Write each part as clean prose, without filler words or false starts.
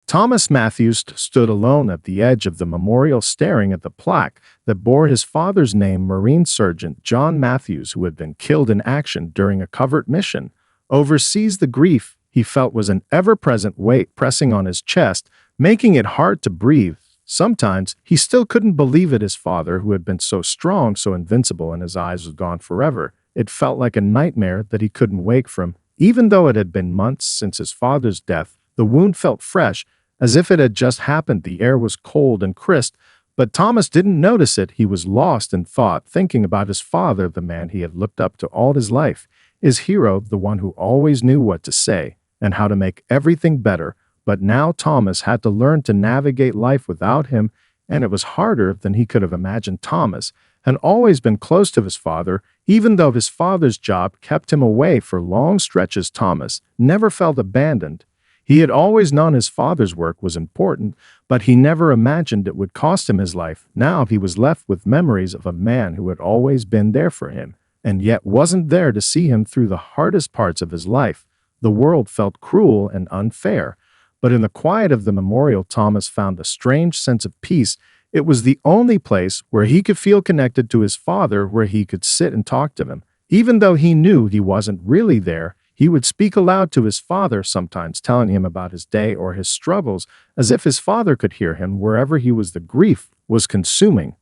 Thomas Matthews stood alone at the edge of the memorial staring at the plaque that bore his father's name, Marine Sergeant John Matthews, who had been killed in action during a covert mission. Overseas, the grief he felt was an ever-present weight pressing on his chest, making it hard to breathe. Sometimes he still couldn't believe it, his father, who had been so strong, so invincible, and his eyes was gone forever. It felt like a nightmare that he couldn't wake from. Even though it had been months since his father's death, the wound felt fresh, as if it had just happened. The air was cold and crisp, but Thomas didn't notice it. He was lost in thought, thinking about his father, the man he had looked up to all his life, his hero, the one who always knew what to say and how to make everything better. But now Thomas had to learn to navigate life without him, and it was harder than he could have imagined. Thomas had always been close to his father, even though his father's job kept him away for long stretches. Thomas never felt abandoned. He had always known his father's work was important, but he never imagined it would cost him his life. Now he was left with memories of a man who had always been there for him, and yet wasn't there to see him through the hardest parts of his life. The world felt cruel and unfair, but in the quiet of the memorial, Thomas found a strange sense of peace. It was the only place where he could feel connected to his father, where he could sit and talk to him. Even though he knew he wasn't really there, he would speak aloud to his father, sometimes telling him about his day or his struggles, as if his father could hear him wherever he was. The grief was consuming,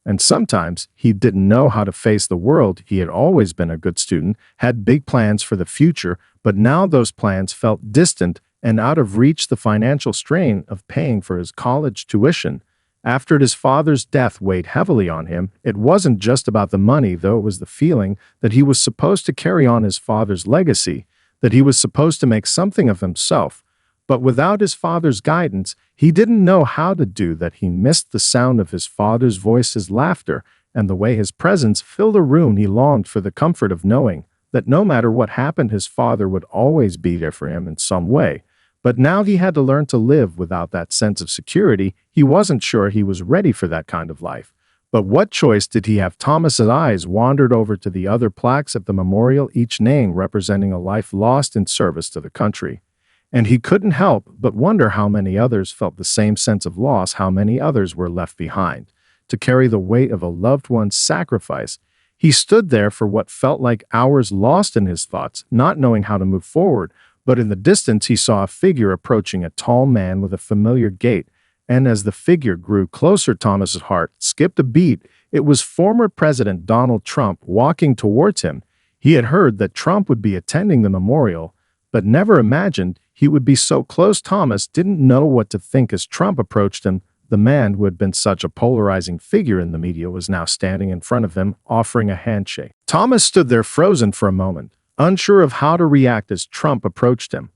and sometimes he didn't know how to face the world. He had always been a good student, had big plans for the future, but now those plans felt distant and out of reach. The financial strain of paying for his college tuition after his father's death weighed heavily on him. It wasn't just about the money, though. It was the feeling that he was supposed to carry on his father's legacy, that he was supposed to make something of himself. But without his father's guidance, he didn't know how to do that. He missed the sound of his father's voice, his laughter, and the way his presence filled a room. He longed for the comfort of knowing that no matter what happened, his father would always be there for him in some way. But now he had to learn to live without that sense of security. He wasn't sure he was ready for that kind of life. But what choice did he have? Thomas's eyes wandered over to the other plaques at the memorial, each name representing a life lost in service to the country. And he couldn't help but wonder how many others felt the same sense of loss, how many others were left behind to carry the weight of a loved one's sacrifice. He stood there for what felt like hours, lost in his thoughts, not knowing how to move forward. But in the distance, he saw a figure approaching, a tall man with a familiar gait. And as the figure grew closer, Thomas's heart skipped a beat. It was former President Donald Trump walking towards him. He had heard that Trump would be attending the memorial, but never imagined he would be so close. Thomas didn't know what to think as Trump approached him. The man who had been such a polarizing figure in the media was now standing in front of him, offering a handshake. Thomas stood there frozen for a moment, unsure of how to react as Trump approached him.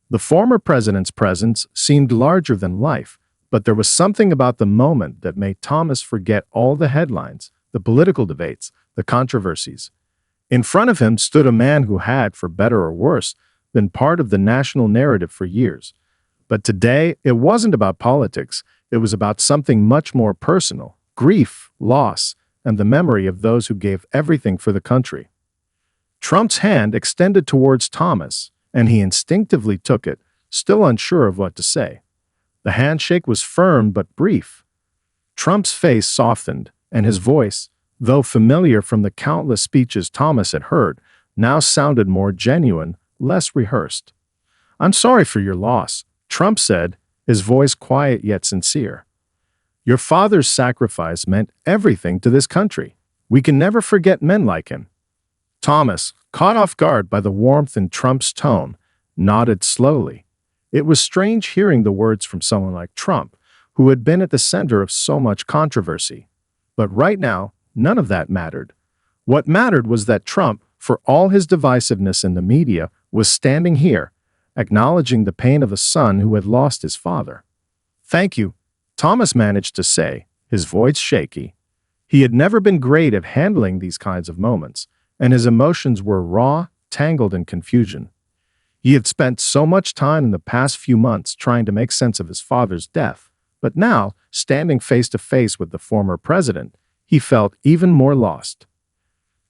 The former president's presence seemed larger than life, but there was something about the moment that made Thomas forget all the headlines, the political debates, the controversies. In front of him stood a man who had, for better or worse, been part of the national narrative for years. But today, it wasn't about politics. It was about something much more personal: grief, loss, and the memory of those who gave everything for the country. Trump's hand extended towards Thomas, and he instinctively took it, still unsure of what to say. The handshake was firm but brief. Trump's face softened, and his voice, though familiar from the countless speeches Thomas had heard, now sounded more genuine, less rehearsed. "I'm sorry for your loss," Trump said, his voice quiet yet sincere. "Your father's sacrifice meant everything to this country. We can never forget men like him." Thomas, caught off guard by the warmth in Trump's tone, nodded slowly. It was strange hearing the words from someone like Trump, who had been at the center of so much controversy. But right now, none of that mattered. What mattered was that Trump, for all his divisiveness in the media, was standing here, acknowledging the pain of a son who had lost his father. "Thank you," Thomas managed to say, his voice shaky. He had never been great at handling these kinds of moments, and his emotions were raw, tangled in confusion. He had spent so much time in the past few months trying to make sense of his father's death, but now, standing face to face with the former president, he felt even more lost.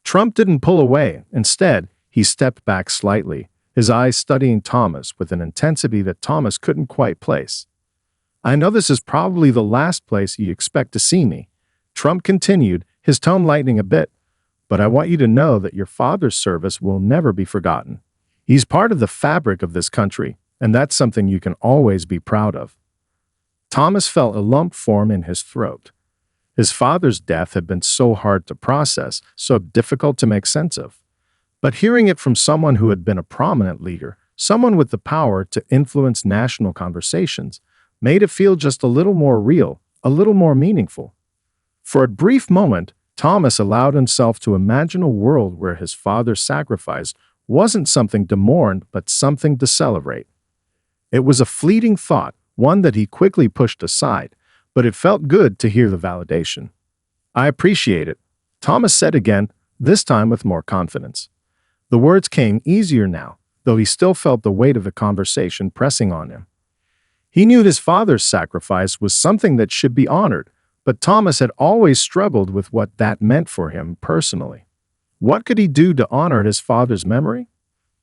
Trump didn't pull away. Instead, he stepped back slightly, his eyes studying Thomas with an intensity that Thomas couldn't quite place. I know this is probably the last place you expect to see me. Trump continued, his tone lightening a bit. But I want you to know that your father's service will never be forgotten. He's part of the fabric of this country, and that's something you can always be proud of. Thomas felt a lump form in his throat. His father's death had been so hard to process, so difficult to make sense of. But hearing it from someone who had been a prominent leader, someone with the power to influence national conversations, made it feel just a little more real, a little more meaningful. For a brief moment, Thomas allowed himself to imagine a world where his father's sacrifice wasn't something to mourn, but something to celebrate. It was a fleeting thought, one that he quickly pushed aside, but it felt good to hear the validation. I appreciate it, Thomas said again, this time with more confidence. The words came easier now, though he still felt the weight of the conversation pressing on him. He knew his father's sacrifice was something that should be honored, but Thomas had always struggled with what that meant for him personally. What could he do to honor his father's memory?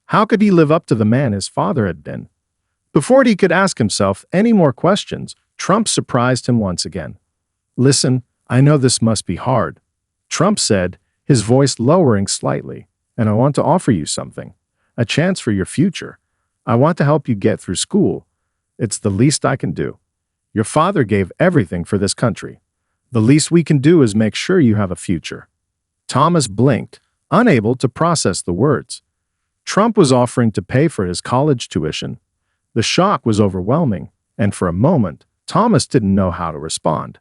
How could he live up to the man his father had been? Before he could ask himself any more questions, Trump surprised him once again. Listen, I know this must be hard, Trump said, his voice lowering slightly, and I want to offer you something, a chance for your future. I want to help you get through school. It's the least I can do. Your father gave everything for this country. The least we can do is make sure you have a future. Thomas blinked, unable to process the words. Trump was offering to pay for his college tuition. The shock was overwhelming, and for a moment, Thomas didn't know how to respond.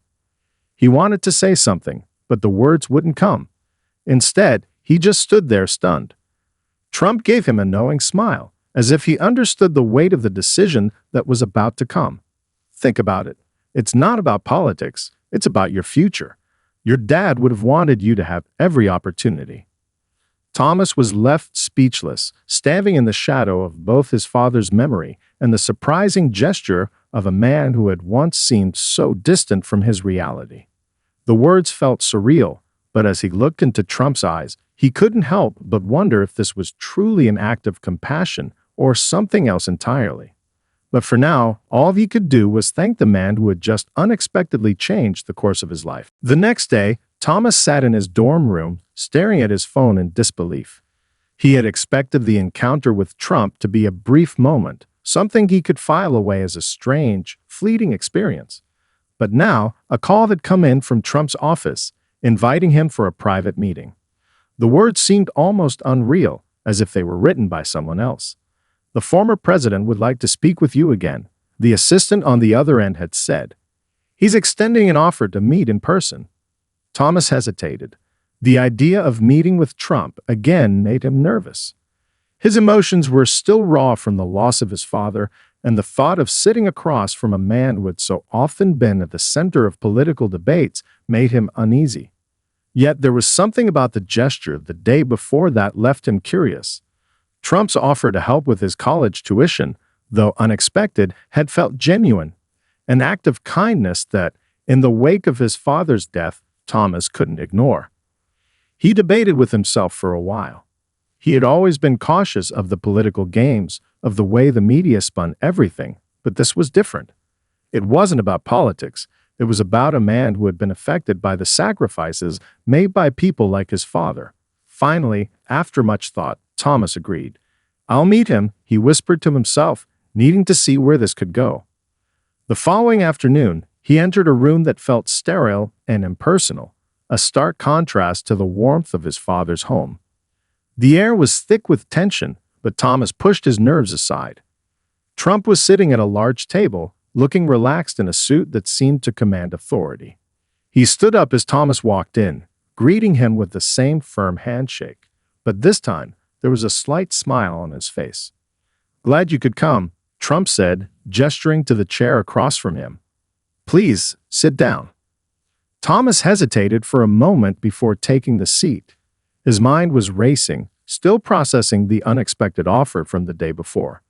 He wanted to say something, but the words wouldn't come. Instead, he just stood there stunned. Trump gave him a knowing smile, as if he understood the weight of the decision that was about to come. Think about it. It's not about politics. It's about your future. Your dad would have wanted you to have every opportunity. Thomas was left speechless, standing in the shadow of both his father's memory and the surprising gesture of a man who had once seemed so distant from his reality. The words felt surreal, but as he looked into Trump's eyes, he couldn't help but wonder if this was truly an act of compassion or something else entirely. But for now, all he could do was thank the man who had just unexpectedly changed the course of his life. The next day, Thomas sat in his dorm room, staring at his phone in disbelief. He had expected the encounter with Trump to be a brief moment, something he could file away as a strange, fleeting experience. But now, a call had come in from Trump's office, inviting him for a private meeting. The words seemed almost unreal, as if they were written by someone else. The former president would like to speak with you again, the assistant on the other end had said. He's extending an offer to meet in person. Thomas hesitated. The idea of meeting with Trump again made him nervous. His emotions were still raw from the loss of his father, and the thought of sitting across from a man who had so often been at the center of political debates made him uneasy. Yet there was something about the gesture the day before that left him curious. Trump's offer to help with his college tuition, though unexpected, had felt genuine, an act of kindness that, in the wake of his father's death, Thomas couldn't ignore. He debated with himself for a while. He had always been cautious of the political games, of the way the media spun everything, but this was different. It wasn't about politics. It was about a man who had been affected by the sacrifices made by people like his father. Finally, after much thought, Thomas agreed. I'll meet him, he whispered to himself, needing to see where this could go. The following afternoon, he entered a room that felt sterile and impersonal, a stark contrast to the warmth of his father's home. The air was thick with tension, but Thomas pushed his nerves aside. Trump was sitting at a large table, looking relaxed in a suit that seemed to command authority. He stood up as Thomas walked in, greeting him with the same firm handshake, but this time there was a slight smile on his face. Glad you could come, Trump said, gesturing to the chair across from him. Please, sit down. Thomas hesitated for a moment before taking the seat. His mind was racing, still processing the unexpected offer from the day before.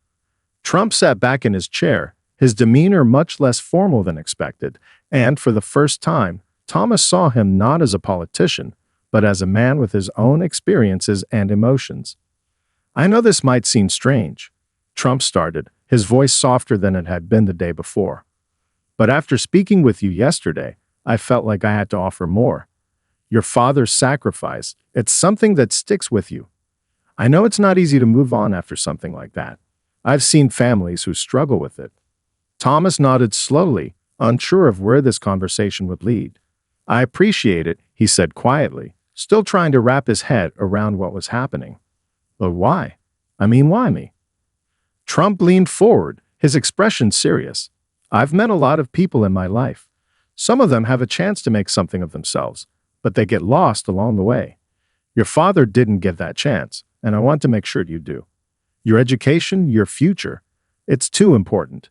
Trump sat back in his chair, his demeanor much less formal than expected, and for the first time, Thomas saw him not as a politician, but as a man with his own experiences and emotions. I know this might seem strange, Trump started, his voice softer than it had been the day before. But after speaking with you yesterday, I felt like I had to offer more. Your father's sacrifice, it's something that sticks with you. I know it's not easy to move on after something like that. I've seen families who struggle with it. Thomas nodded slowly, unsure of where this conversation would lead. I appreciate it, he said quietly, still trying to wrap his head around what was happening. But why? Why me? Trump leaned forward, his expression serious. I've met a lot of people in my life. Some of them have a chance to make something of themselves, but they get lost along the way. Your father didn't get that chance, and I want to make sure you do. Your education, your future, it's too important.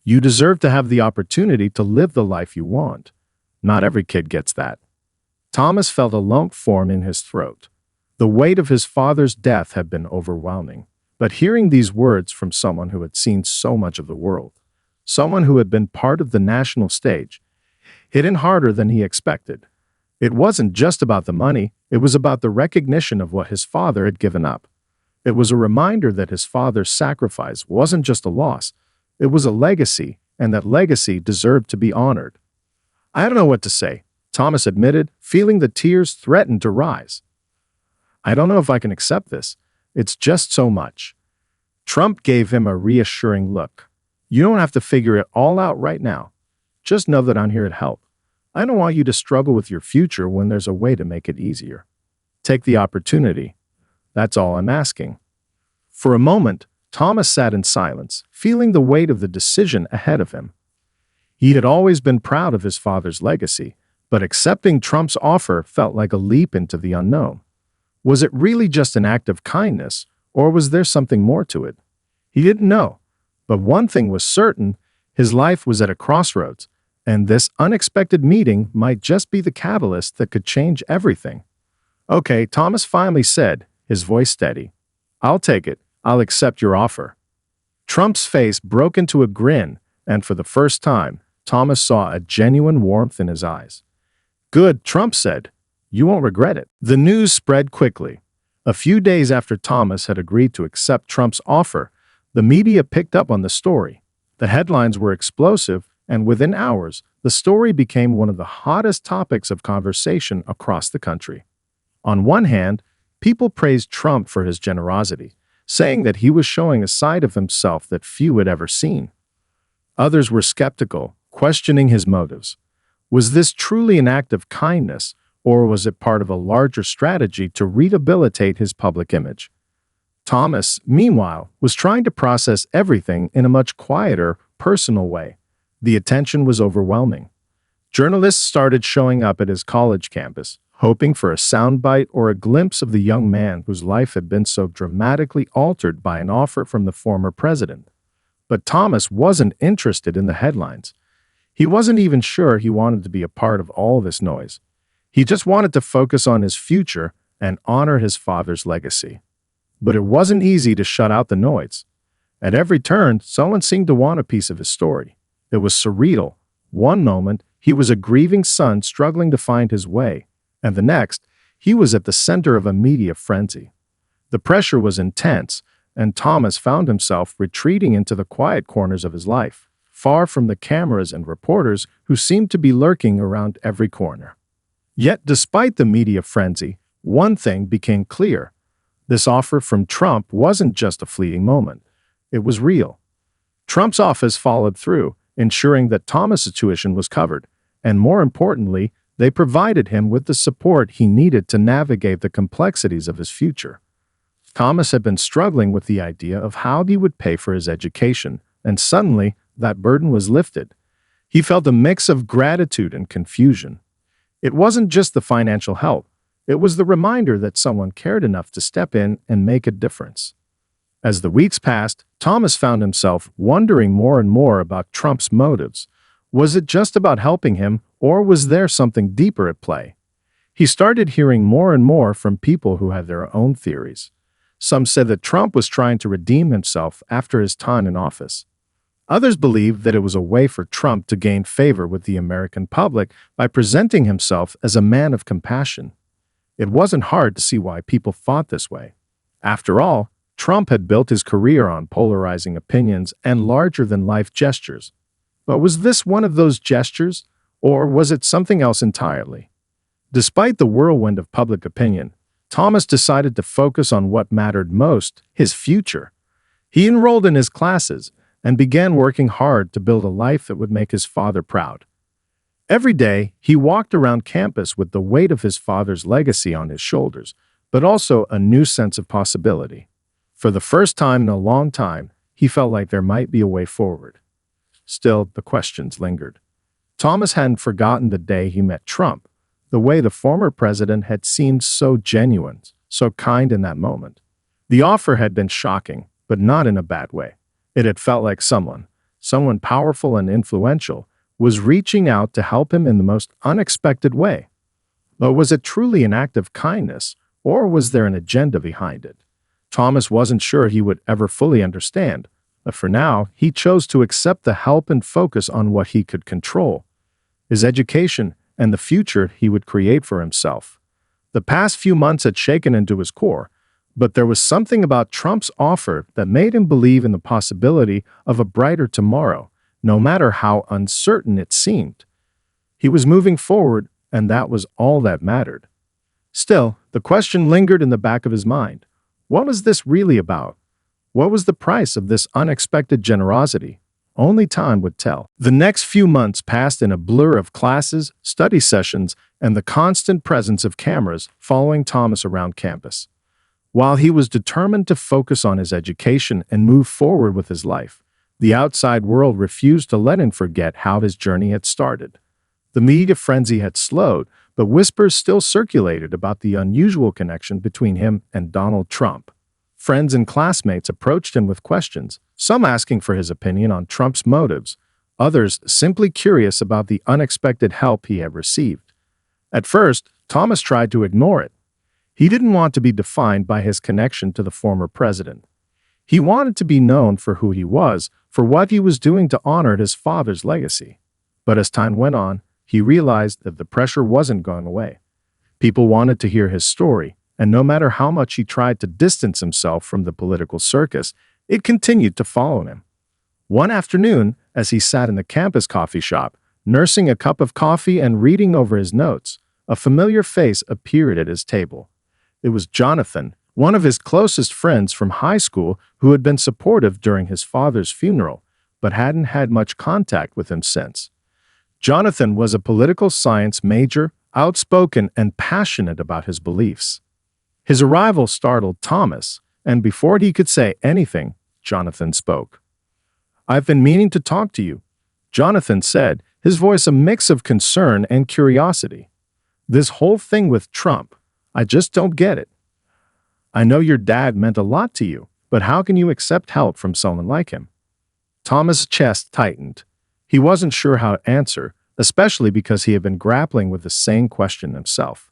You deserve to have the opportunity to live the life you want. Not every kid gets that. Thomas felt a lump form in his throat. The weight of his father's death had been overwhelming, but hearing these words from someone who had seen so much of the world, someone who had been part of the national stage, hit in harder than he expected. It wasn't just about the money, it was about the recognition of what his father had given up. It was a reminder that his father's sacrifice wasn't just a loss, it was a legacy, and that legacy deserved to be honored. I don't know what to say, Thomas admitted, feeling the tears threaten to rise. I don't know if I can accept this. It's just so much. Trump gave him a reassuring look. You don't have to figure it all out right now. Just know that I'm here to help. I don't want you to struggle with your future when there's a way to make it easier. Take the opportunity. That's all I'm asking. For a moment, Thomas sat in silence, feeling the weight of the decision ahead of him. He had always been proud of his father's legacy, but accepting Trump's offer felt like a leap into the unknown. Was it really just an act of kindness, or was there something more to it? He didn't know, but one thing was certain, his life was at a crossroads, and this unexpected meeting might just be the catalyst that could change everything. Okay, Thomas finally said, his voice steady. I'll take it. I'll accept your offer. Trump's face broke into a grin, and for the first time, Thomas saw a genuine warmth in his eyes. Good, Trump said. You won't regret it. The news spread quickly. A few days after Thomas had agreed to accept Trump's offer, the media picked up on the story. The headlines were explosive, and within hours, the story became one of the hottest topics of conversation across the country. On one hand, people praised Trump for his generosity, saying that he was showing a side of himself that few had ever seen. Others were skeptical, questioning his motives. Was this truly an act of kindness, or was it part of a larger strategy to rehabilitate his public image? Thomas, meanwhile, was trying to process everything in a much quieter, personal way. The attention was overwhelming. Journalists started showing up at his college campus, hoping for a soundbite or a glimpse of the young man whose life had been so dramatically altered by an offer from the former president. But Thomas wasn't interested in the headlines. He wasn't even sure he wanted to be a part of all this noise. He just wanted to focus on his future and honor his father's legacy. But it wasn't easy to shut out the noise. At every turn, someone seemed to want a piece of his story. It was surreal. One moment, he was a grieving son struggling to find his way, and the next, he was at the center of a media frenzy. The pressure was intense, and Thomas found himself retreating into the quiet corners of his life, far from the cameras and reporters who seemed to be lurking around every corner. Yet, despite the media frenzy, one thing became clear. This offer from Trump wasn't just a fleeting moment. It was real. Trump's office followed through, ensuring that Thomas's tuition was covered, and more importantly, they provided him with the support he needed to navigate the complexities of his future. Thomas had been struggling with the idea of how he would pay for his education, and suddenly, that burden was lifted. He felt a mix of gratitude and confusion. It wasn't just the financial help. It was the reminder that someone cared enough to step in and make a difference. As the weeks passed, Thomas found himself wondering more and more about Trump's motives. Was it just about helping him, or was there something deeper at play? He started hearing more and more from people who had their own theories. Some said that Trump was trying to redeem himself after his time in office. Others believed that it was a way for Trump to gain favor with the American public by presenting himself as a man of compassion. It wasn't hard to see why people thought this way. After all, Trump had built his career on polarizing opinions and larger-than-life gestures. But was this one of those gestures, or was it something else entirely? Despite the whirlwind of public opinion, Thomas decided to focus on what mattered most, his future. He enrolled in his classes and began working hard to build a life that would make his father proud. Every day, he walked around campus with the weight of his father's legacy on his shoulders, but also a new sense of possibility. For the first time in a long time, he felt like there might be a way forward. Still, the questions lingered. Thomas hadn't forgotten the day he met Trump, the way the former president had seemed so genuine, so kind in that moment. The offer had been shocking, but not in a bad way. It had felt like someone powerful and influential, was reaching out to help him in the most unexpected way. But was it truly an act of kindness, or was there an agenda behind it? Thomas wasn't sure he would ever fully understand, but for now, he chose to accept the help and focus on what he could control: his education and the future he would create for himself. The past few months had shaken into his core, but there was something about Trump's offer that made him believe in the possibility of a brighter tomorrow, no matter how uncertain it seemed. He was moving forward, and that was all that mattered. Still, the question lingered in the back of his mind. What was this really about? What was the price of this unexpected generosity? Only time would tell. The next few months passed in a blur of classes, study sessions, and the constant presence of cameras following Thomas around campus. While he was determined to focus on his education and move forward with his life, the outside world refused to let him forget how his journey had started. The media frenzy had slowed, but whispers still circulated about the unusual connection between him and Donald Trump. Friends and classmates approached him with questions, some asking for his opinion on Trump's motives, others simply curious about the unexpected help he had received. At first, Thomas tried to ignore it. He didn't want to be defined by his connection to the former president. He wanted to be known for who he was, for what he was doing to honor his father's legacy. But as time went on, he realized that the pressure wasn't going away. People wanted to hear his story, and no matter how much he tried to distance himself from the political circus, it continued to follow him. One afternoon, as he sat in the campus coffee shop, nursing a cup of coffee and reading over his notes, a familiar face appeared at his table. It was Jonathan, one of his closest friends from high school who had been supportive during his father's funeral, but hadn't had much contact with him since. Jonathan was a political science major, outspoken and passionate about his beliefs. His arrival startled Thomas, and before he could say anything, Jonathan spoke. "I've been meaning to talk to you," Jonathan said, his voice a mix of concern and curiosity. "This whole thing with Trump, I just don't get it. I know your dad meant a lot to you, but how can you accept help from someone like him?" Thomas' chest tightened. He wasn't sure how to answer, especially because he had been grappling with the same question himself.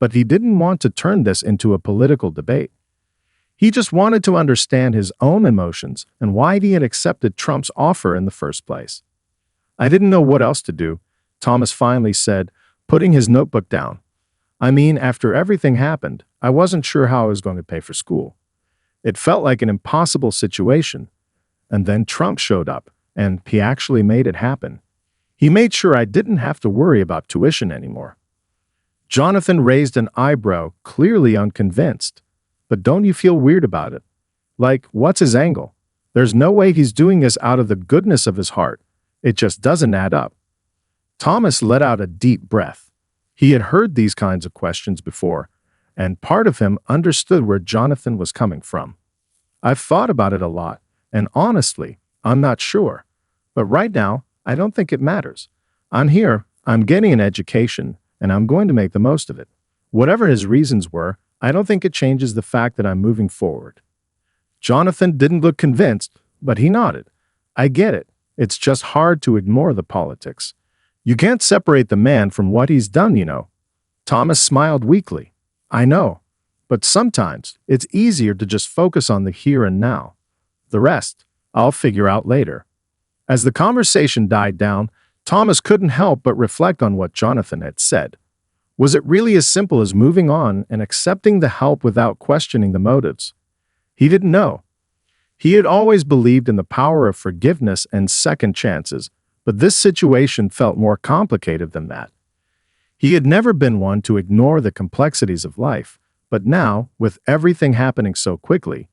But he didn't want to turn this into a political debate. He just wanted to understand his own emotions and why he had accepted Trump's offer in the first place. "I didn't know what else to do," Thomas finally said, putting his notebook down. "I mean, after everything happened, I wasn't sure how I was going to pay for school. It felt like an impossible situation. And then Trump showed up, and he actually made it happen. He made sure I didn't have to worry about tuition anymore." Jonathan raised an eyebrow, clearly unconvinced. "But don't you feel weird about it? Like, what's his angle? There's no way he's doing this out of the goodness of his heart. It just doesn't add up." Thomas let out a deep breath. He had heard these kinds of questions before, and part of him understood where Jonathan was coming from. "I've thought about it a lot, and honestly, I'm not sure. But right now, I don't think it matters. I'm here, I'm getting an education, and I'm going to make the most of it. Whatever his reasons were, I don't think it changes the fact that I'm moving forward." Jonathan didn't look convinced, but he nodded. "I get it. It's just hard to ignore the politics. You can't separate the man from what he's done, you know." Thomas smiled weakly. "I know, but sometimes it's easier to just focus on the here and now. The rest, I'll figure out later." As the conversation died down, Thomas couldn't help but reflect on what Jonathan had said. Was it really as simple as moving on and accepting the help without questioning the motives? He didn't know. He had always believed in the power of forgiveness and second chances, But this situation felt more complicated than that. He had never been one to ignore the complexities of life, but now, with everything happening so quickly,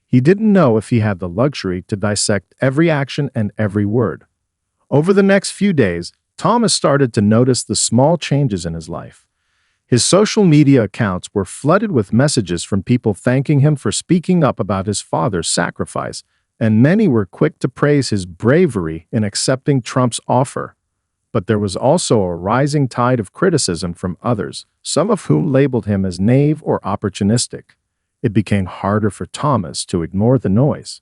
he didn't know if he had the luxury to dissect every action and every word. Over the next few days, Thomas started to notice the small changes in his life. His social media accounts were flooded with messages from people thanking him for speaking up about his father's sacrifice, and many were quick to praise his bravery in accepting Trump's offer. But there was also a rising tide of criticism from others, some of whom labeled him as naive or opportunistic. It became harder for Thomas to ignore the noise.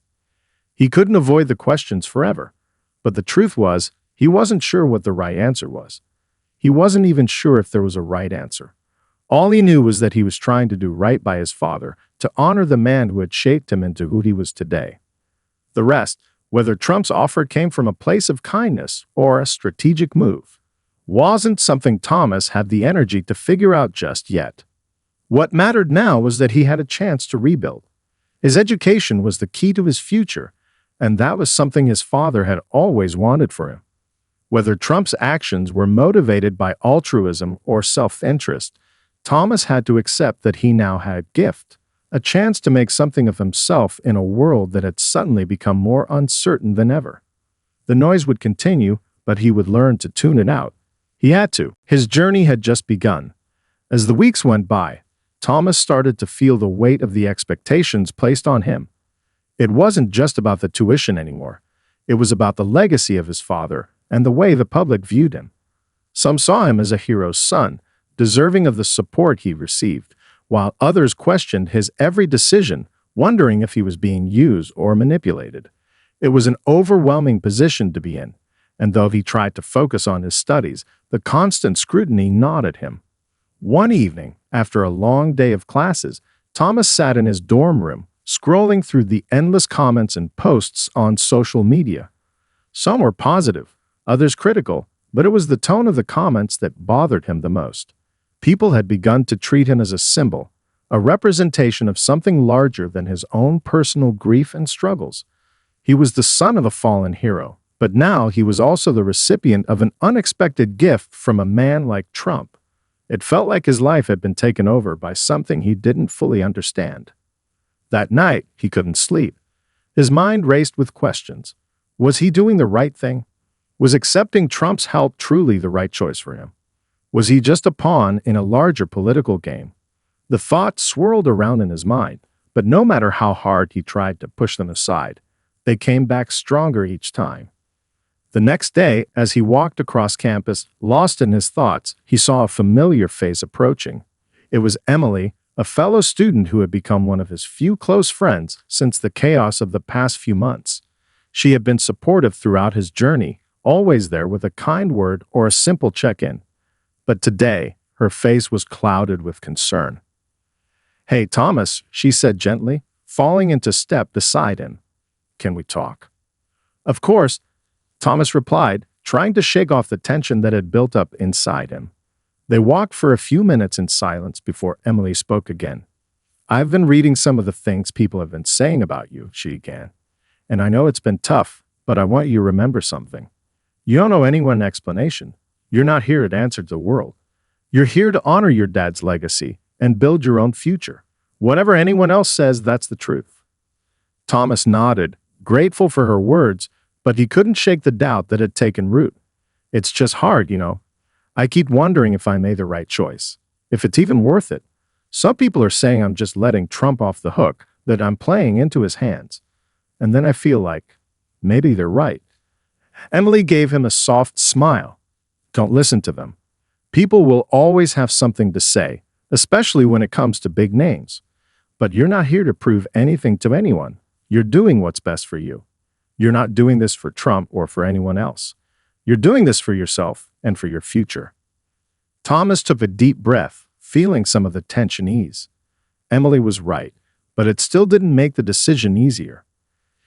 He couldn't avoid the questions forever, but the truth was, he wasn't sure what the right answer was. He wasn't even sure if there was a right answer. All he knew was that he was trying to do right by his father, to honor the man who had shaped him into who he was today. The rest, whether Trump's offer came from a place of kindness or a strategic move, wasn't something Thomas had the energy to figure out just yet. What mattered now was that he had a chance to rebuild. His education was the key to his future, and that was something his father had always wanted for him. Whether Trump's actions were motivated by altruism or self-interest, Thomas had to accept that he now had a gift, a chance to make something of himself in a world that had suddenly become more uncertain than ever. The noise would continue, but he would learn to tune it out. He had to. His journey had just begun. As the weeks went by, Thomas started to feel the weight of the expectations placed on him. It wasn't just about the tuition anymore. It was about the legacy of his father and the way the public viewed him. Some saw him as a hero's son, deserving of the support he received, while others questioned his every decision, wondering if he was being used or manipulated. It was an overwhelming position to be in, and though he tried to focus on his studies, the constant scrutiny gnawed at him. One evening, after a long day of classes, Thomas sat in his dorm room, scrolling through the endless comments and posts on social media. Some were positive, others critical, but it was the tone of the comments that bothered him the most. People had begun to treat him as a symbol, a representation of something larger than his own personal grief and struggles. He was the son of a fallen hero, but now he was also the recipient of an unexpected gift from a man like Trump. It felt like his life had been taken over by something he didn't fully understand. That night, he couldn't sleep. His mind raced with questions. Was he doing the right thing? Was accepting Trump's help truly the right choice for him? Was he just a pawn in a larger political game? The thoughts swirled around in his mind, but no matter how hard he tried to push them aside, they came back stronger each time. The next day, as he walked across campus, lost in his thoughts, he saw a familiar face approaching. It was Emily, a fellow student who had become one of his few close friends since the chaos of the past few months. She had been supportive throughout his journey, always there with a kind word or a simple check-in. But today, her face was clouded with concern. "Hey, Thomas," she said gently, falling into step beside him. "Can we talk?" "Of course," Thomas replied, trying to shake off the tension that had built up inside him. They walked for a few minutes in silence before Emily spoke again. "I've been reading some of the things people have been saying about you," she began. "And I know it's been tough, but I want you to remember something. You don't owe anyone an explanation. You're not here to answer to the world. You're here to honor your dad's legacy and build your own future. Whatever anyone else says, that's the truth." Thomas nodded, grateful for her words, but he couldn't shake the doubt that had taken root. "It's just hard, you know. I keep wondering if I made the right choice, if it's even worth it. Some people are saying I'm just letting Trump off the hook, that I'm playing into his hands. And then I feel like maybe they're right." Emily gave him a soft smile. "Don't listen to them. People will always have something to say, especially when it comes to big names. But you're not here to prove anything to anyone. You're doing what's best for you. You're not doing this for Trump or for anyone else. You're doing this for yourself and for your future." Thomas took a deep breath, feeling some of the tension ease. Emily was right, but it still didn't make the decision easier.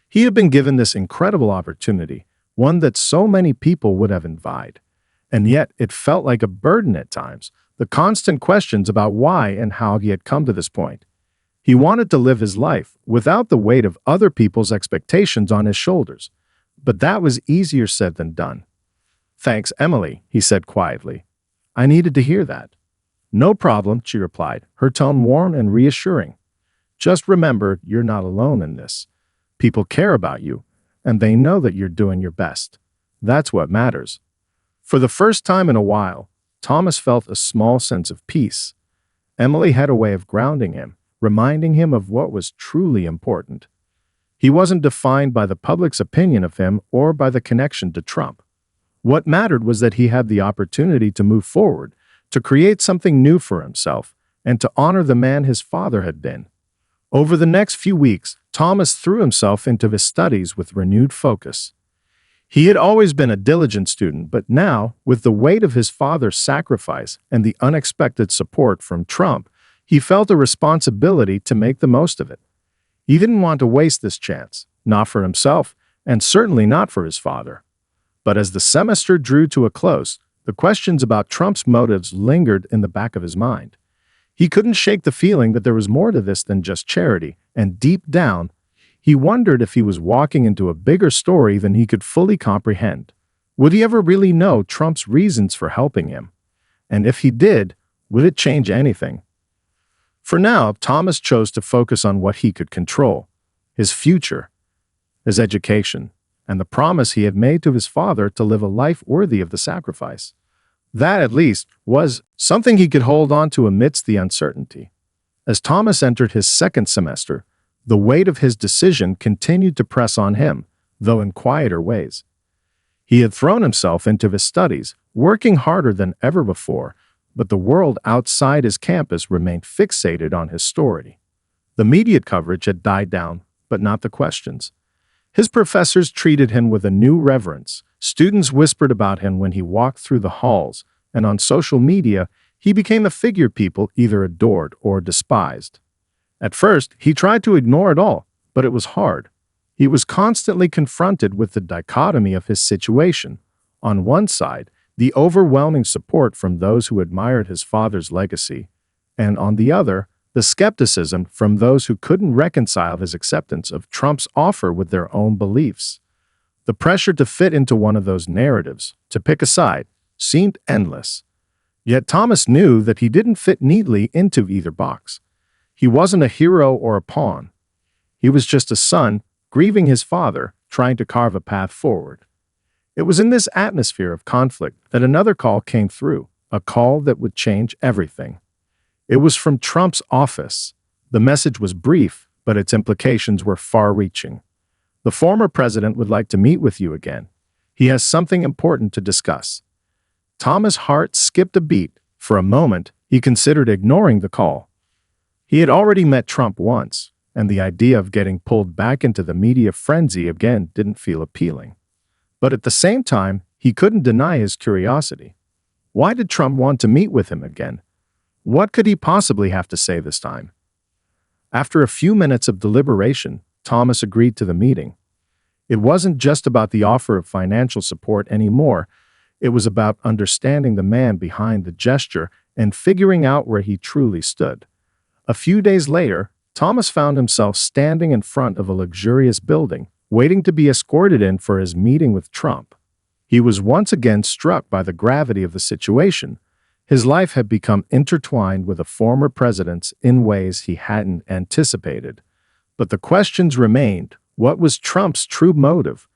He had been given this incredible opportunity, one that so many people would have envied. And yet it felt like a burden at times, the constant questions about why and how he had come to this point. He wanted to live his life without the weight of other people's expectations on his shoulders. But that was easier said than done. "Thanks, Emily," he said quietly. "I needed to hear that." "No problem," she replied, her tone warm and reassuring. "Just remember, you're not alone in this. People care about you, and they know that you're doing your best. That's what matters." For the first time in a while, Thomas felt a small sense of peace. Emily had a way of grounding him, reminding him of what was truly important. He wasn't defined by the public's opinion of him or by the connection to Trump. What mattered was that he had the opportunity to move forward, to create something new for himself, and to honor the man his father had been. Over the next few weeks, Thomas threw himself into his studies with renewed focus. He had always been a diligent student, but now, with the weight of his father's sacrifice and the unexpected support from Trump, he felt a responsibility to make the most of it. He didn't want to waste this chance, not for himself, and certainly not for his father. But as the semester drew to a close, the questions about Trump's motives lingered in the back of his mind. He couldn't shake the feeling that there was more to this than just charity, and deep down, he wondered if he was walking into a bigger story than he could fully comprehend. Would he ever really know Trump's reasons for helping him? And if he did, would it change anything? For now, Thomas chose to focus on what he could control: his future, his education, and the promise he had made to his father to live a life worthy of the sacrifice. That, at least, was something he could hold on to amidst the uncertainty. As Thomas entered his second semester, the weight of his decision continued to press on him, though in quieter ways. He had thrown himself into his studies, working harder than ever before, but the world outside his campus remained fixated on his story. The media coverage had died down, but not the questions. His professors treated him with a new reverence. Students whispered about him when he walked through the halls, and on social media, he became a figure people either adored or despised. At first, he tried to ignore it all, but it was hard. He was constantly confronted with the dichotomy of his situation. On one side, the overwhelming support from those who admired his father's legacy, and on the other, the skepticism from those who couldn't reconcile his acceptance of Trump's offer with their own beliefs. The pressure to fit into one of those narratives, to pick a side, seemed endless. Yet Thomas knew that he didn't fit neatly into either box. He wasn't a hero or a pawn. He was just a son, grieving his father, trying to carve a path forward. It was in this atmosphere of conflict that another call came through, a call that would change everything. It was from Trump's office. The message was brief, but its implications were far-reaching. "The former president would like to meet with you again. He has something important to discuss." Thomas' heart skipped a beat. For a moment, he considered ignoring the call. He had already met Trump once, and the idea of getting pulled back into the media frenzy again didn't feel appealing. But at the same time, he couldn't deny his curiosity. Why did Trump want to meet with him again? What could he possibly have to say this time? After a few minutes of deliberation, Thomas agreed to the meeting. It wasn't just about the offer of financial support anymore. It was about understanding the man behind the gesture and figuring out where he truly stood. A few days later, Thomas found himself standing in front of a luxurious building, waiting to be escorted in for his meeting with Trump. He was once again struck by the gravity of the situation. His life had become intertwined with a former president's in ways he hadn't anticipated. But the questions remained. What was Trump's true motive?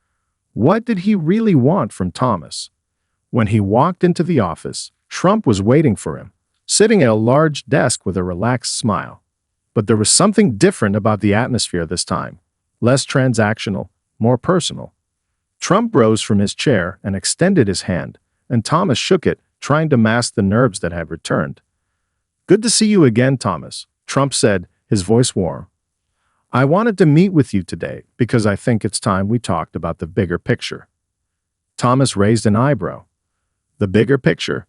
What did he really want from Thomas? When he walked into the office, Trump was waiting for him, sitting at a large desk with a relaxed smile. But there was something different about the atmosphere this time. Less transactional, more personal. Trump rose from his chair and extended his hand, and Thomas shook it, trying to mask the nerves that had returned. "Good to see you again, Thomas," Trump said, his voice warm. "I wanted to meet with you today because I think it's time we talked about the bigger picture." Thomas raised an eyebrow. "The bigger picture?"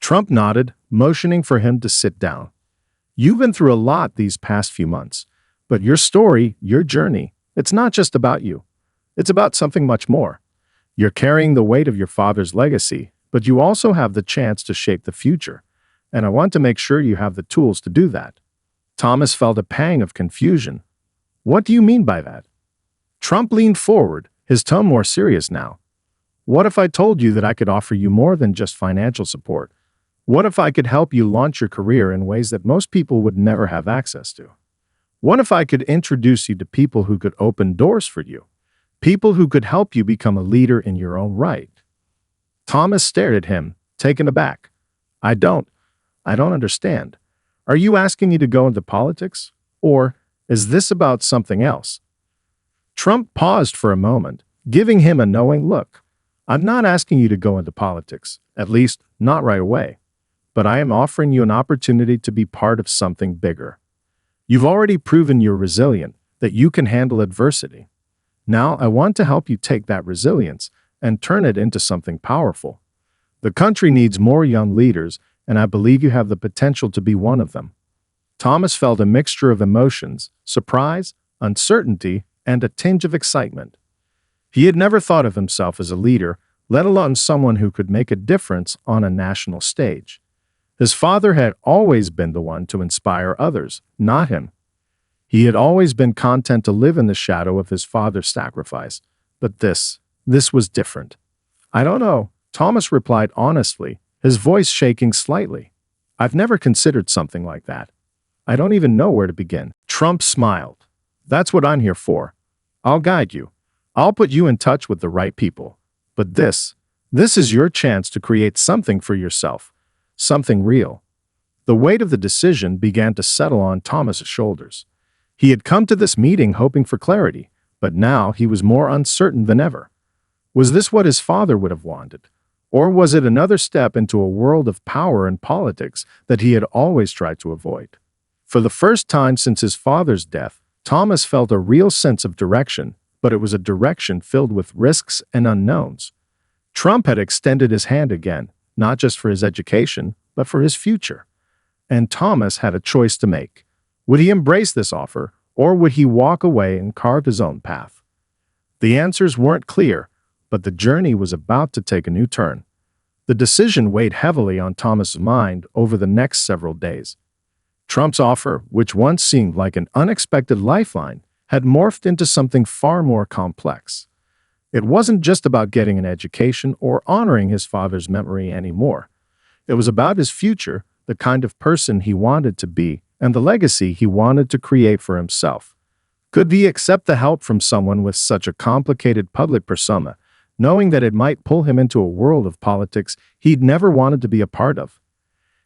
Trump nodded, motioning for him to sit down. "You've been through a lot these past few months, but your story, your journey, it's not just about you. It's about something much more. You're carrying the weight of your father's legacy, but you also have the chance to shape the future, and I want to make sure you have the tools to do that." Thomas felt a pang of confusion. "What do you mean by that?" Trump leaned forward, his tone more serious now. What if I told you that I could offer you more than just financial support? What if I could help you launch your career in ways that most people would never have access to? What if I could introduce you to people who could open doors for you? People who could help you become a leader in your own right? Thomas stared at him, taken aback. I don't understand. Are you asking me to go into politics? Or is this about something else? Trump paused for a moment, giving him a knowing look. I'm not asking you to go into politics, at least not right away, but I am offering you an opportunity to be part of something bigger. You've already proven you're resilient, that you can handle adversity. Now I want to help you take that resilience and turn it into something powerful. The country needs more young leaders, and I believe you have the potential to be one of them. Thomas felt a mixture of emotions, surprise, uncertainty, and a tinge of excitement. He had never thought of himself as a leader, let alone someone who could make a difference on a national stage. His father had always been the one to inspire others, not him. He had always been content to live in the shadow of his father's sacrifice. But this was different. I don't know, Thomas replied honestly, his voice shaking slightly. I've never considered something like that. I don't even know where to begin. Trump smiled. That's what I'm here for. I'll guide you. I'll put you in touch with the right people. But this is your chance to create something for yourself, something real. The weight of the decision began to settle on Thomas's shoulders. He had come to this meeting hoping for clarity, but now he was more uncertain than ever. Was this what his father would have wanted? Or was it another step into a world of power and politics that he had always tried to avoid? For the first time since his father's death, Thomas felt a real sense of direction, but it was a direction filled with risks and unknowns. Trump had extended his hand again, not just for his education, but for his future. And Thomas had a choice to make. Would he embrace this offer, or would he walk away and carve his own path? The answers weren't clear, but the journey was about to take a new turn. The decision weighed heavily on Thomas's mind over the next several days. Trump's offer, which once seemed like an unexpected lifeline, had morphed into something far more complex. It wasn't just about getting an education or honoring his father's memory anymore. It was about his future, the kind of person he wanted to be, and the legacy he wanted to create for himself. Could he accept the help from someone with such a complicated public persona, knowing that it might pull him into a world of politics he'd never wanted to be a part of?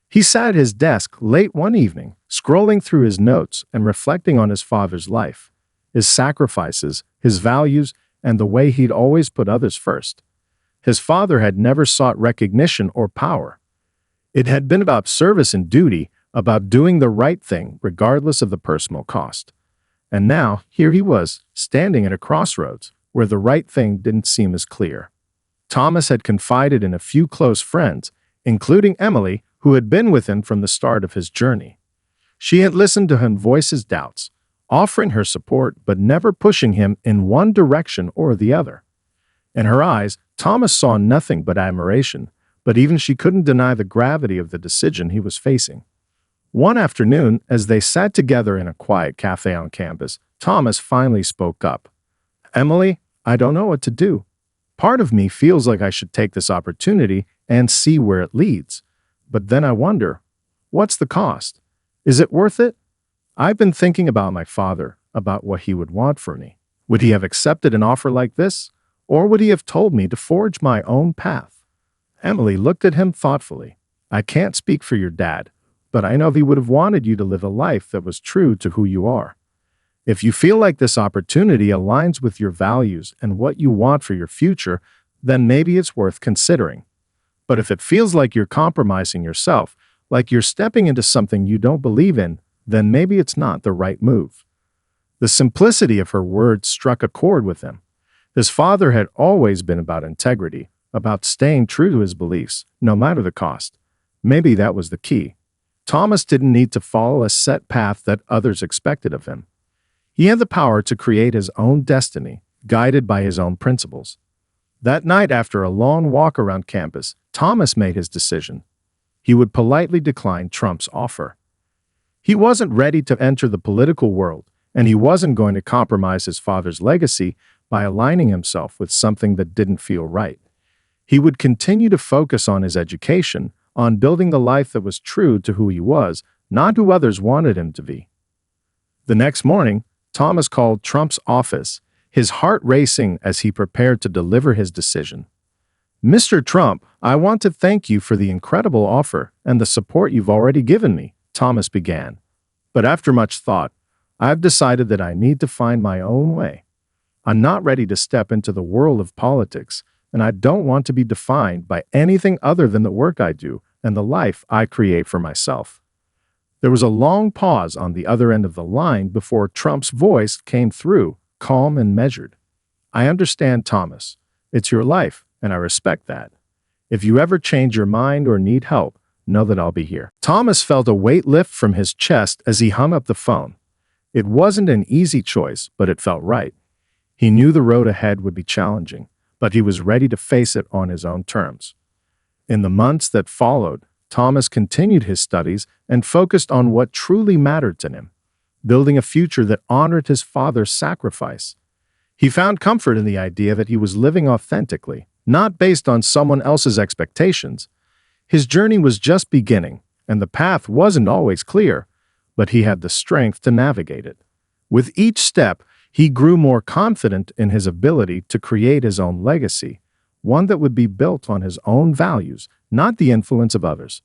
He sat at his desk late one evening, scrolling through his notes and reflecting on his father's life, his sacrifices, his values, and the way he'd always put others first. His father had never sought recognition or power. It had been about service and duty, about doing the right thing regardless of the personal cost. And now, here he was, standing at a crossroads where the right thing didn't seem as clear. Thomas had confided in a few close friends, including Emily, who had been with him from the start of his journey. She had listened to him voice his doubts, offering her support but never pushing him in one direction or the other. In her eyes, Thomas saw nothing but admiration, but even she couldn't deny the gravity of the decision he was facing. One afternoon, as they sat together in a quiet cafe on campus, Thomas finally spoke up. Emily, I don't know what to do. Part of me feels like I should take this opportunity and see where it leads. But then I wonder, what's the cost? Is it worth it? I've been thinking about my father, about what he would want for me. Would he have accepted an offer like this? Or would he have told me to forge my own path? Emily looked at him thoughtfully. I can't speak for your dad, but I know he would have wanted you to live a life that was true to who you are. If you feel like this opportunity aligns with your values and what you want for your future, then maybe it's worth considering. But if it feels like you're compromising yourself, like you're stepping into something you don't believe in, then maybe it's not the right move. The simplicity of her words struck a chord with him. His father had always been about integrity, about staying true to his beliefs, no matter the cost. Maybe that was the key. Thomas didn't need to follow a set path that others expected of him. He had the power to create his own destiny, guided by his own principles. That night, after a long walk around campus, Thomas made his decision. He would politely decline Trump's offer. He wasn't ready to enter the political world, and he wasn't going to compromise his father's legacy by aligning himself with something that didn't feel right. He would continue to focus on his education, on building the life that was true to who he was, not who others wanted him to be. The next morning, Thomas called Trump's office, his heart racing as he prepared to deliver his decision. "Mr. Trump, I want to thank you for the incredible offer and the support you've already given me," Thomas began. "But after much thought, I've decided that I need to find my own way. I'm not ready to step into the world of politics, and I don't want to be defined by anything other than the work I do and the life I create for myself." There was a long pause on the other end of the line before Trump's voice came through, calm and measured. "I understand, Thomas. It's your life, and I respect that. If you ever change your mind or need help, know that I'll be here." Thomas felt a weight lift from his chest as he hung up the phone. It wasn't an easy choice, but it felt right. He knew the road ahead would be challenging, but he was ready to face it on his own terms. In the months that followed, Thomas continued his studies and focused on what truly mattered to him, building a future that honored his father's sacrifice. He found comfort in the idea that he was living authentically, not based on someone else's expectations. His journey was just beginning, and the path wasn't always clear, but he had the strength to navigate it. With each step, he grew more confident in his ability to create his own legacy, one that would be built on his own values, not the influence of others.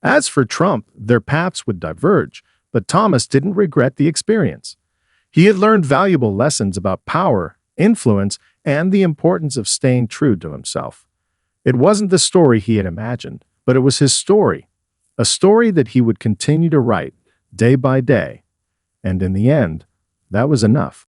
As for Trump, their paths would diverge, but Thomas didn't regret the experience. He had learned valuable lessons about power, influence, and the importance of staying true to himself. It wasn't the story he had imagined, but it was his story, a story that he would continue to write day by day. And in the end, that was enough.